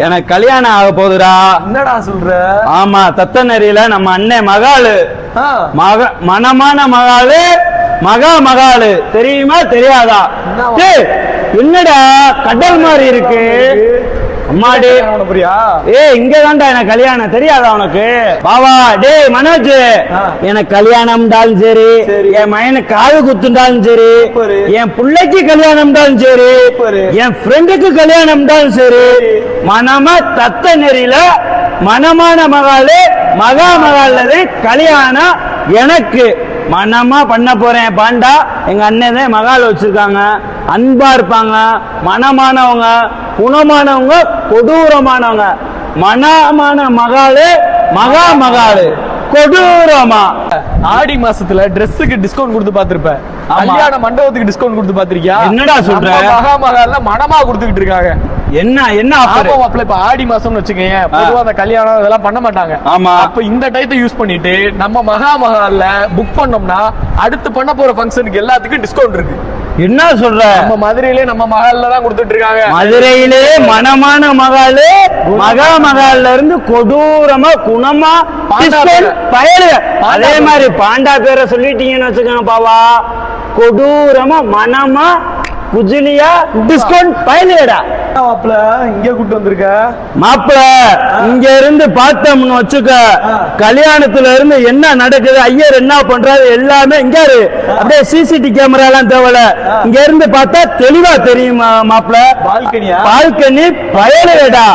எனக்கு கல்யாணம் ஆக போகுதுடா. என்னடா சொல்ற? ஆமா, தத்தநெறியில நம்ம அண்ணன் மகாளு மனமான மகாளு மகாளு தெரியுமா தெரியாதா? என்னடா கடல் மாதிரி இருக்கு அம்மாடி. இங்கதான்டா எனக்கு கல்யாணம் தெரியாதா உனக்கு? பாவா டே மனோஜ், எனக்கு கல்யாணம்டாலும் சரி, என் மயனுக்கு காது குத்துண்டாலும் சரி, என் பிள்ளைக்கு கல்யாணம்டாலும் சரி, என் ஃப்ரெண்டுக்கு கல்யாணம்டாலும் சரி, மனமா தத்த நெறியில மனமான மகாளு மகாலு கல்யாணம் எனக்கு மனமா பண்ண போறேன். பாண்டா எங்க அண்ணன் தான் மகால் வச்சிருக்காங்க. அன்பா இருப்பாங்க, மனமானவங்க, குணமானவங்க, கொடூரமானவங்க. மனமான மகாலு மகாலு கொடூரமா. ஆடி மாசத்துல டிரெஸ்ஸுக்கு டிஸ்கவுண்ட் கொடுத்து பாத்திருப்ப, கல்யாண மண்டபத்துக்கு டிஸ்கவுண்ட் கொடுத்து பாத்திருக்கியா? என்னடா சொல்ற? மகால மனமா கொடுத்துக்கிட்டு இருக்காங்க. என்ன ஆஃபர்? இப்ப ஆடி மாசம்னு வச்சுக்கோங்க, பொதுவா அந்த கல்யாணம் இதெல்லாம் பண்ண மாட்டாங்க. ஆமா, அப்ப இந்த டைத்தை யூஸ் பண்ணிட்டு நம்ம மகால புக் பண்ணோம்னா அடுத்து பண்ண போற ஃபங்க்ஷனுக்கு எல்லாத்துக்கும் டிஸ்கவுண்ட் இருக்கு. என்ன சொல்ற? நம்ம மதுரையிலே நம்ம மகால்ல தான் கொடுத்துட்டு இருக்காங்க. மதுரையிலே மனமான மகாலு மகால்ல இருந்து கொடூரமா குணமா பயலு. அதே மாதிரி பாண்டா பேரை சொல்லிட்டீங்கன்னு வச்சுக்கோங்க பாவா, கொடூரமா மனமா குஜிலியா டிஸ்கவுண்ட் பயலுடா. மாப்பிள இங்க கூட்டு வந்திருக்க மாப்பிள, இங்க இருந்து பார்த்தோம்னு வச்சுக்க, கல்யாணத்துல இருந்து என்ன நடக்குது, ஐயர் என்ன பண்றாரு எல்லாமே இங்க அப்படியே சிசிடி கேமரா எல்லாம் தேவையில்ல, இங்க இருந்து பார்த்தா தெளிவா தெரியுமா மாப்பிள. பால்கனி பயலுடா.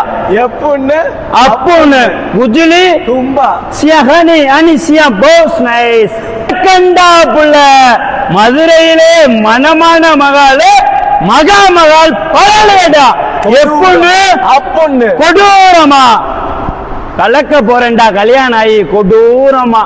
எப்பொன்னு அப்பொன்னு குஜிலி தும்பா சியஹனி அனிசியா போஸ் நைஸ் கண்டா புள்ள. மதுரையிலே மனமான மகாலு மகால் பயலுடா. எப்பொண்ணு அப்பொண்ணு கொடூரமா கலக்க போறேன்டா கல்யாணம் ஆகி கொடூரமா.